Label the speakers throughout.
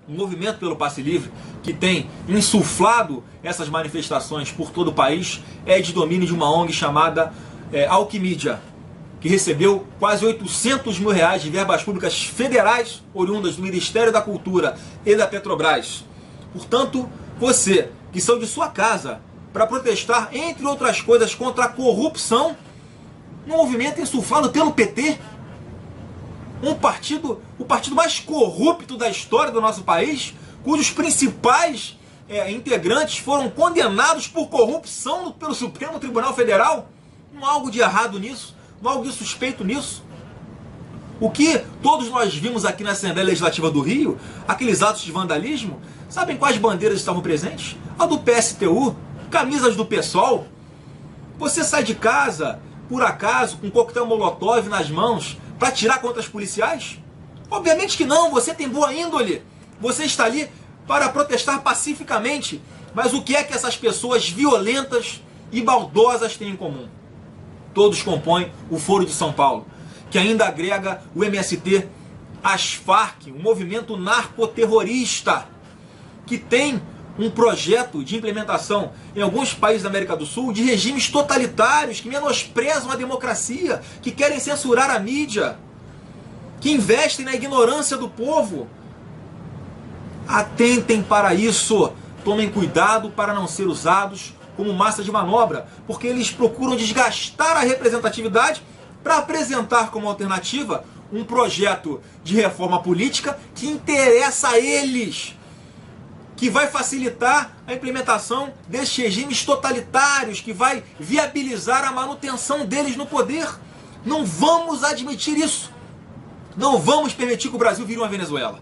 Speaker 1: o movimento pelo passe livre, que tem insuflado essas manifestações por todo o país, é de domínio de uma ONG chamada Alquimídia, que recebeu quase 800 mil reais de verbas públicas federais oriundas do Ministério da Cultura e da Petrobras. Portanto, você que saiu de sua casa para protestar, entre outras coisas, contra a corrupção, num movimento insuflado pelo PT, o partido mais corrupto da história do nosso país, cujos principais integrantes foram condenados por corrupção pelo Supremo Tribunal Federal. Não há algo de errado nisso, não há algo de suspeito nisso. O que todos nós vimos aqui na Assembleia Legislativa do Rio, aqueles atos de vandalismo, sabem quais bandeiras estavam presentes? A do PSTU, camisas do PSOL. Você sai de casa, por acaso, com um coquetel molotov nas mãos, para atirar contra os policiais? Obviamente que não, você tem boa índole. Você está ali para protestar pacificamente. Mas o que é que essas pessoas violentas e baldosas têm em comum? Todos compõem o Foro de São Paulo, que ainda agrega o MST, as Farc, um movimento narcoterrorista, que tem um projeto de implementação em alguns países da América do Sul de regimes totalitários que menosprezam a democracia, que querem censurar a mídia, que investem na ignorância do povo. Atentem para isso, tomem cuidado para não ser usados como massa de manobra, porque eles procuram desgastar a representatividade para apresentar como alternativa um projeto de reforma política que interessa a eles, que vai facilitar a implementação desses regimes totalitários, que vai viabilizar a manutenção deles no poder. Não vamos admitir isso. Não vamos permitir que o Brasil vire uma Venezuela.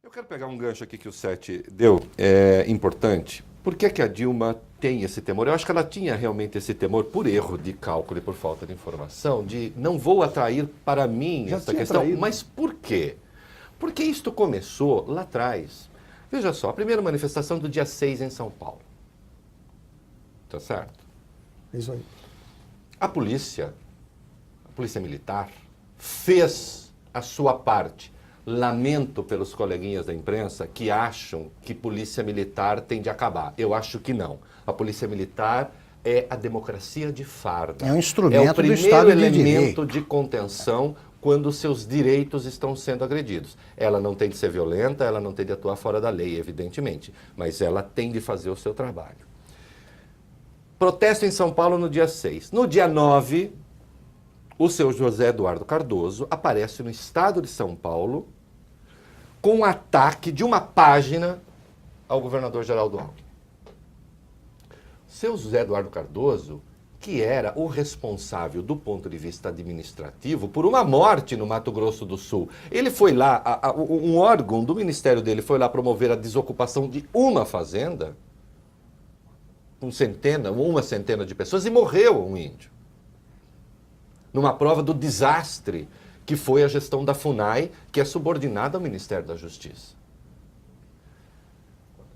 Speaker 2: Eu quero pegar um gancho aqui que o Sete deu, é importante. Por que que a Dilma tem esse temor? Eu acho que ela tinha realmente esse temor por erro de cálculo e por falta de informação, de não vou atrair para mim essa questão. Atraído. Mas por quê? Porque isto começou lá atrás. Veja só, a primeira manifestação do dia 6 em São Paulo. Tá certo?
Speaker 3: Isso aí.
Speaker 2: A polícia militar, fez a sua parte. Lamento pelos coleguinhas da imprensa que acham que polícia militar tem de acabar. Eu acho que não. A polícia militar é a democracia de farda.
Speaker 3: É um instrumento do Estado de Direito.
Speaker 2: É o primeiro elemento de contenção quando seus direitos estão sendo agredidos. Ela não tem de ser violenta, ela não tem de atuar fora da lei, evidentemente, mas ela tem de fazer o seu trabalho. Protesto em São Paulo no dia 6. No dia 9, o seu José Eduardo Cardoso aparece no estado de São Paulo com um ataque de uma página ao governador Geraldo Alckmin. Seu José Eduardo Cardoso, que era o responsável do ponto de vista administrativo por uma morte no Mato Grosso do Sul. Ele foi lá, um órgão do ministério dele foi lá promover a desocupação de uma fazenda, uma centena de pessoas, e morreu um índio. Numa prova do desastre que foi a gestão da FUNAI, que é subordinada ao Ministério da Justiça.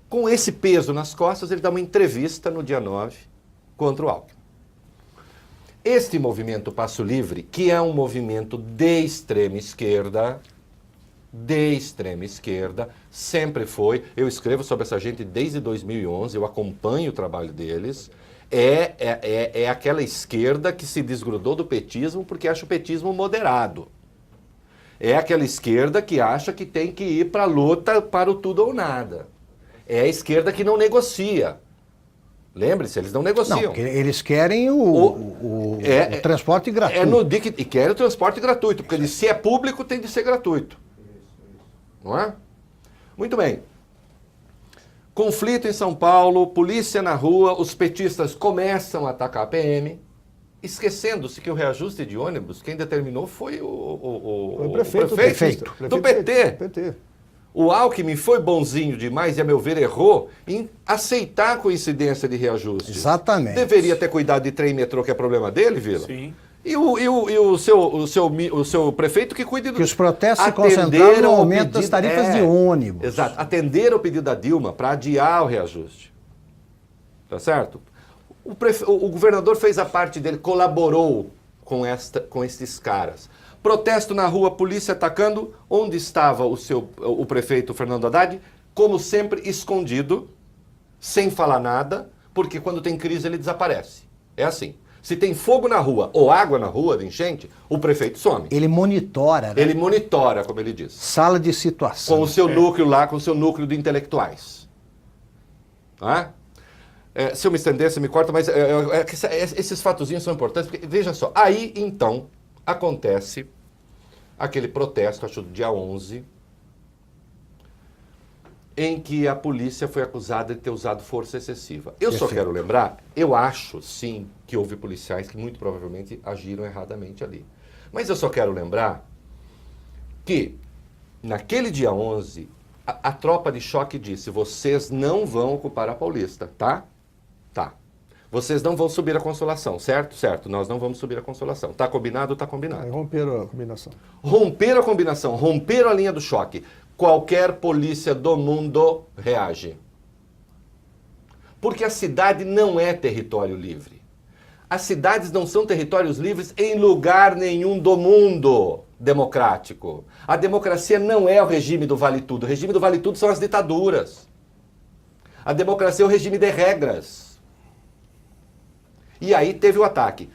Speaker 2: Com esse peso nas costas, ele dá uma entrevista no dia 9 contra o Alckmin. Este movimento Passo Livre, que é um movimento de extrema esquerda, sempre foi, eu escrevo sobre essa gente desde 2011, eu acompanho o trabalho deles, é aquela esquerda que se desgrudou do petismo porque acha o petismo moderado. É aquela esquerda que acha que tem que ir para a luta para o tudo ou nada. É a esquerda que não negocia. Lembre-se, eles não negociam.
Speaker 3: Não, eles querem o transporte gratuito.
Speaker 2: E querem o transporte gratuito, porque se é público tem de ser gratuito. Não é? Muito bem. Conflito em São Paulo, polícia na rua, os petistas começam a atacar a PM, esquecendo-se que o reajuste de ônibus, quem determinou foi o prefeito do PT. O Alckmin foi bonzinho demais e, a meu ver, errou em aceitar a coincidência de reajuste.
Speaker 3: Exatamente.
Speaker 2: Deveria ter cuidado de trem e metrô, que é problema dele, Vila?
Speaker 1: Sim.
Speaker 2: E o seu prefeito que cuide do...
Speaker 3: Que os protestos se concentraram no aumento das tarifas de ônibus.
Speaker 2: Exato. Atenderam o pedido da Dilma para adiar o reajuste. Tá certo? O governador fez a parte dele, colaborou com esses caras. Protesto na rua, polícia atacando. Onde estava o prefeito Fernando Haddad? Como sempre, escondido, sem falar nada, porque quando tem crise ele desaparece. É assim. Se tem fogo na rua ou água na rua de enchente, o prefeito some.
Speaker 3: Ele monitora, né?
Speaker 2: Ele monitora, como ele diz.
Speaker 3: Sala de situação.
Speaker 2: Com o seu núcleo lá, com o seu núcleo de intelectuais. Tá? Se eu me estender, você me corta, mas esses fatozinhos são importantes, porque, veja só, aí, então, acontece aquele protesto, acho do dia 11, em que a polícia foi acusada de ter usado força excessiva. Eu só quero lembrar, eu acho, sim, que houve policiais que muito provavelmente agiram erradamente ali. Mas eu só quero lembrar que, naquele dia 11, a tropa de choque disse, vocês não vão ocupar a Paulista, tá? Tá. Vocês não vão subir a Consolação, certo? Certo, nós não vamos subir a Consolação. Tá combinado? Tá combinado.
Speaker 4: Romperam a combinação.
Speaker 2: Romperam a combinação, romperam a linha do choque. Qualquer polícia do mundo reage. Porque a cidade não é território livre. As cidades não são territórios livres em lugar nenhum do mundo democrático. A democracia não é o regime do vale tudo. O regime do vale tudo são as ditaduras. A democracia é o regime de regras. E aí teve o ataque.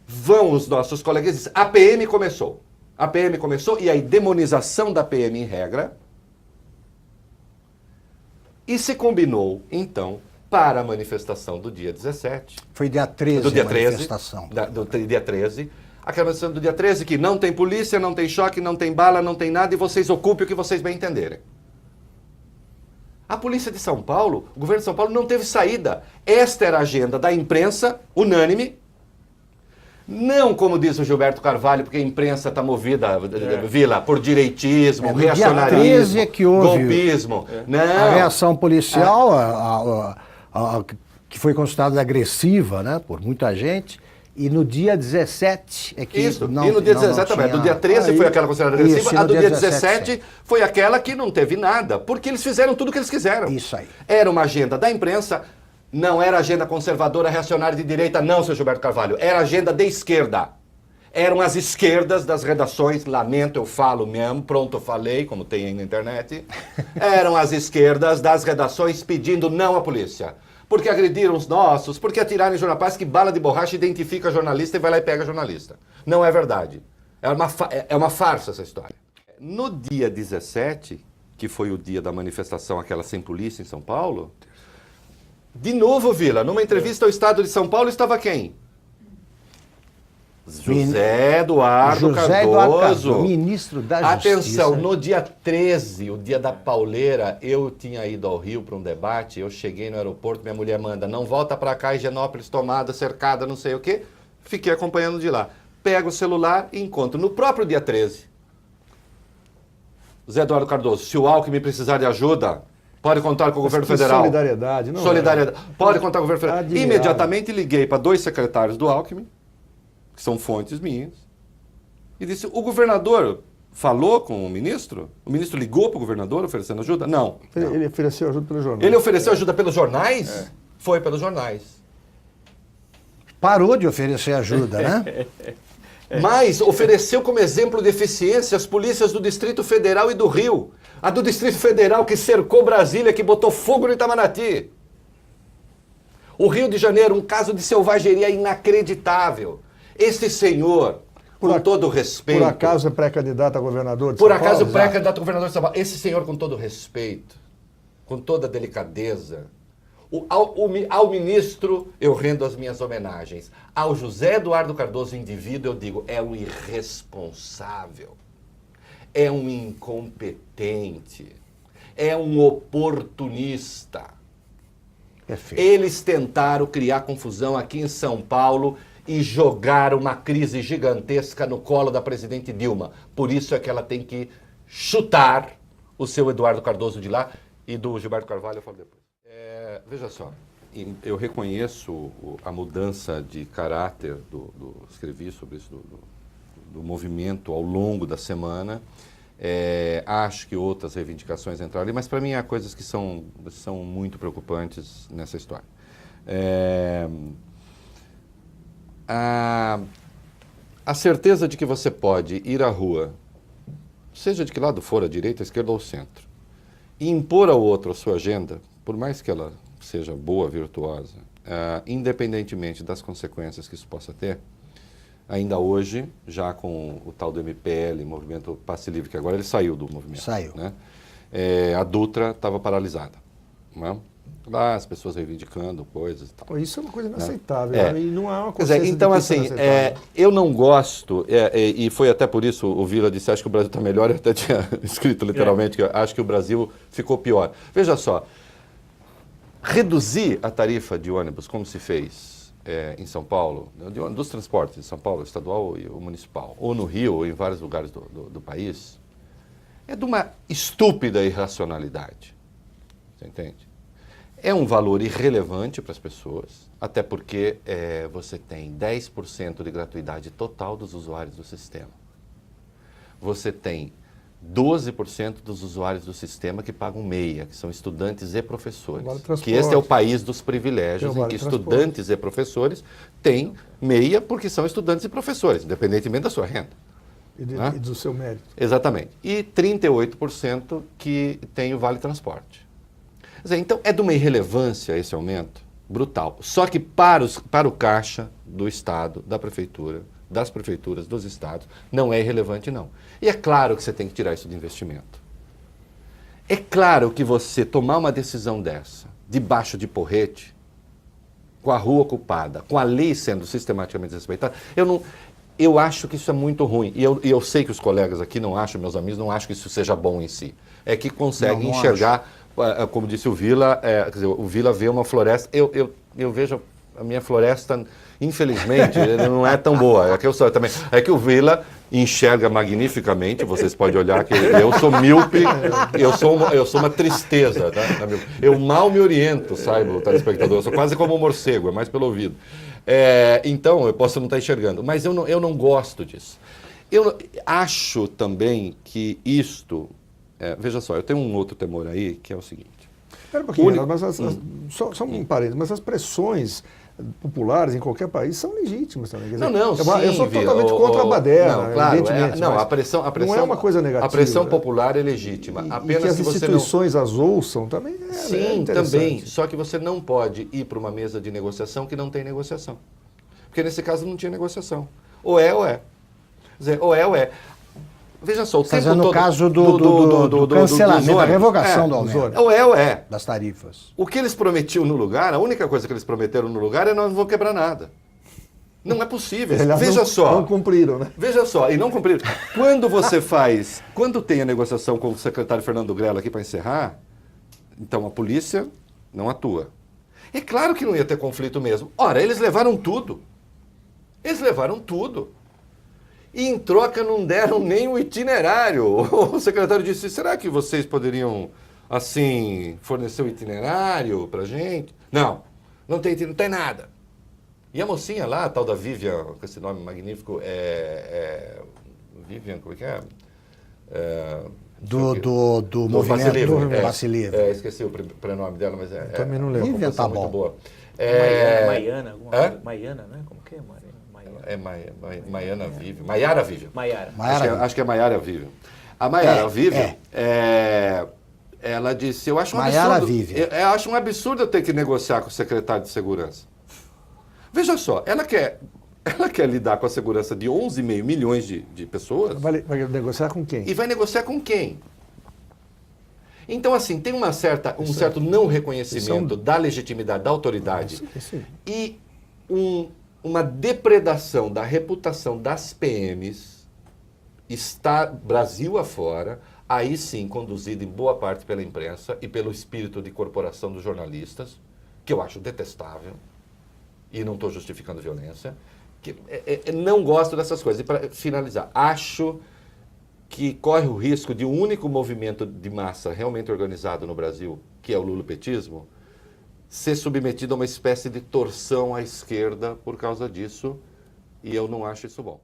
Speaker 2: Vão os nossos colegas dizer, a PM começou. A PM começou e aí demonização da PM em regra. E se combinou, então, para a manifestação do dia 17.
Speaker 3: Foi dia 13
Speaker 2: do dia
Speaker 3: a
Speaker 2: 13,
Speaker 3: manifestação.
Speaker 2: Do dia 13. Aquela manifestação do dia 13 que não tem polícia, não tem choque, não tem bala, não tem nada e vocês ocupem o que vocês bem entenderem. A polícia de São Paulo, o governo de São Paulo não teve saída. Esta era a agenda da imprensa, unânime. Não, como diz o Gilberto Carvalho, porque a imprensa está movida, Vila, por direitismo, reacionarismo,
Speaker 3: dia 13 é que houve
Speaker 2: golpismo. Não.
Speaker 3: A reação policial, que foi considerada agressiva, né, por muita gente. E no dia 17 é que...
Speaker 2: Isso, e no dia 17 também. Do dia 13 foi aquela considerada agressiva, a do dia 17 foi aquela que não teve nada, porque eles fizeram tudo o que eles quiseram.
Speaker 3: Isso aí.
Speaker 2: Era uma agenda da imprensa, não era agenda conservadora, reacionária de direita, não, seu Gilberto Carvalho. Era agenda de esquerda. Eram as esquerdas das redações, lamento, eu falo mesmo, pronto, eu falei, como tem aí na internet. Eram as esquerdas das redações pedindo não à polícia. Porque agrediram os nossos, porque atiraram em jornais, que bala de borracha identifica jornalista e vai lá e pega jornalista. Não é verdade. É uma farsa essa história. No dia 17, que foi o dia da manifestação, aquela sem polícia em São Paulo, de novo, Vila, numa entrevista ao Estado de São Paulo estava quem? José Eduardo Cardoso,
Speaker 3: ministro da Justiça.
Speaker 2: Atenção, no dia 13, o dia da pauleira, eu tinha ido ao Rio para um debate, eu cheguei no aeroporto, minha mulher manda, não volta para cá, Higienópolis tomada, cercada, não sei o quê. Fiquei acompanhando de lá. Pego o celular e encontro, no próprio dia 13, José Eduardo Cardoso, se o Alckmin precisar de ajuda, pode contar com o governo federal.
Speaker 4: Solidariedade, não
Speaker 2: Solidariedade. Pode contar com o governo federal.
Speaker 4: Admirável.
Speaker 2: Imediatamente liguei para 2 secretários do Alckmin, que são fontes minhas, e disse, o governador falou com o ministro ligou para o governador oferecendo ajuda? Não.
Speaker 4: Ele ofereceu ajuda pelos jornais.
Speaker 2: Ele ofereceu ajuda pelos jornais? Foi pelos jornais.
Speaker 3: Parou de oferecer ajuda, né?
Speaker 2: Mas ofereceu como exemplo de eficiência as polícias do Distrito Federal e do Rio. A do Distrito Federal que cercou Brasília, que botou fogo no Itamaraty. O Rio de Janeiro, um caso de selvageria inacreditável. Esse senhor, com todo respeito...
Speaker 4: Por acaso é pré-candidato a governador de
Speaker 2: Por
Speaker 4: São Paulo?
Speaker 2: acaso pré-candidato a governador de São Paulo. Esse senhor, com todo respeito, com toda delicadeza, ao ministro eu rendo as minhas homenagens. Ao José Eduardo Cardoso, indivíduo, eu digo, é um irresponsável, é um incompetente, é um oportunista.
Speaker 3: Perfeito.
Speaker 2: Eles tentaram criar confusão aqui em São Paulo e jogar uma crise gigantesca no colo da presidente Dilma. Por isso é que ela tem que chutar o seu Eduardo Cardoso de lá e do Gilberto Carvalho eu falo depois. Veja só, eu reconheço a mudança de caráter escrevi sobre isso, do movimento ao longo da semana. Acho que outras reivindicações entraram ali, mas para mim há coisas que são muito preocupantes nessa história. a certeza de que você pode ir à rua, seja de que lado for, à direita, à esquerda ou ao centro, e impor ao outro a sua agenda, por mais que ela seja boa, virtuosa, independentemente das consequências que isso possa ter, ainda hoje, já com o tal do MPL, Movimento Passe Livre, que agora ele saiu do movimento.
Speaker 3: Saiu.
Speaker 2: Né? A Dutra estava paralisada. Não é? Lá as pessoas reivindicando coisas e tal.
Speaker 4: Pô, isso é uma coisa inaceitável.
Speaker 2: É.
Speaker 4: E não há uma
Speaker 2: Quer dizer,
Speaker 4: consciência
Speaker 2: então,
Speaker 4: de que isso é
Speaker 2: assim,
Speaker 4: inaceitável.
Speaker 2: eu não gosto, e foi até por isso o Vila disse, acho que o Brasil está melhor, eu até tinha escrito literalmente, que eu acho que o Brasil ficou pior. Veja só, reduzir a tarifa de ônibus, como se fez em São Paulo, dos transportes em São Paulo, estadual e o municipal, ou no Rio, ou em vários lugares do país, é de uma estúpida irracionalidade. Você entende? É um valor irrelevante para as pessoas, até porque você tem 10% de gratuidade total dos usuários do sistema. Você tem 12% dos usuários do sistema que pagam meia, que são estudantes e professores.
Speaker 4: Vale transporte.
Speaker 2: Que este é o país dos privilégios,
Speaker 4: Tem o
Speaker 2: em que
Speaker 4: vale
Speaker 2: estudantes e professores têm meia porque são estudantes e professores, independentemente da sua renda.
Speaker 4: E do seu mérito.
Speaker 2: Exatamente. E 38% que tem o vale transporte. Quer dizer, então, é de uma irrelevância esse aumento brutal. Só que para o caixa do Estado, da Prefeitura, das prefeituras, dos estados, não é irrelevante, não. E é claro que você tem que tirar isso de investimento. É claro que você tomar uma decisão dessa, debaixo de porrete, com a rua ocupada, com a lei sendo sistematicamente respeitada, eu acho que isso é muito ruim. E eu sei que os colegas aqui não acham, meus amigos, não acham que isso seja bom em si. É que conseguem
Speaker 3: Não
Speaker 2: enxergar, como disse o Vila, quer dizer, o Vila vê uma floresta. Eu vejo a minha floresta, infelizmente, não é tão boa. É que o Vila enxerga magnificamente, vocês podem olhar que eu sou míope, eu sou uma tristeza. Tá? Eu mal me oriento, saiba o telespectador, eu sou quase como um morcego, é mais pelo ouvido. Então, eu posso não estar enxergando, mas eu não gosto disso. Eu acho também que isto... veja só, eu tenho um outro temor aí, que é o seguinte.
Speaker 4: Espera um pouquinho, mas só um parênteses, mas as pressões populares em qualquer país são legítimas também. Quer dizer,
Speaker 2: eu sou
Speaker 4: totalmente contra a baderna,
Speaker 2: não, claro,
Speaker 4: evidentemente.
Speaker 2: a pressão
Speaker 4: não é uma coisa negativa.
Speaker 2: A pressão popular é legítima.
Speaker 4: Apenas que as instituições as ouçam também
Speaker 2: Sim, também. Só que você não pode ir para uma mesa de negociação que não tem negociação. Porque nesse caso não tinha negociação. Ou é, ou é. Quer dizer, ou é, ou é. Veja só, o tempo todo...
Speaker 3: no caso do cancelamento, da revogação do aumento.
Speaker 2: Ou é, ou é.
Speaker 3: Das tarifas.
Speaker 2: O que eles prometiam no lugar, a única coisa que eles prometeram no lugar é nós não vamos quebrar nada. Não é possível. Veja só.
Speaker 4: Não cumpriram, né?
Speaker 2: Veja só, e não cumpriram. Quando tem a negociação com o secretário Fernando Grella aqui para encerrar, então a polícia não atua. É claro que não ia ter conflito mesmo. Ora, eles levaram tudo. Eles levaram tudo. E em troca não deram nem o itinerário. O secretário disse, será que vocês poderiam, assim, fornecer o itinerário pra gente? Não tem nada. E a mocinha lá, a tal da Vivian, com esse nome magnífico, Vivian, como é que é?
Speaker 3: Do movimento Passe Livre.
Speaker 2: Esqueci o prenome dela, mas
Speaker 4: também não lembro.
Speaker 3: Vivian tá bom.
Speaker 2: Muito boa.
Speaker 5: Maiana, alguma coisa. Maiana, né? Como que é, Maiana?
Speaker 2: Maiana Vivian. Maiara Vivian.
Speaker 5: Maiara.
Speaker 2: Acho que é Maiara Vivian. A Maiara Vivian, ela disse, eu acho um absurdo. Eu acho um absurdo eu ter que negociar com o secretário de segurança. Veja só, ela quer lidar com a segurança de 11,5 milhões de pessoas.
Speaker 4: Vai negociar com quem?
Speaker 2: E vai negociar com quem? Então, assim, tem um certo não reconhecimento da legitimidade da autoridade e uma depredação da reputação das PMs, está Brasil afora, aí sim conduzido em boa parte pela imprensa e pelo espírito de corporação dos jornalistas, que eu acho detestável, e não estou justificando violência, que não gosto dessas coisas. E para finalizar, acho que corre o risco de um único movimento de massa realmente organizado no Brasil, que é o lulopetismo, ser submetido a uma espécie de torção à esquerda por causa disso, e eu não acho isso bom.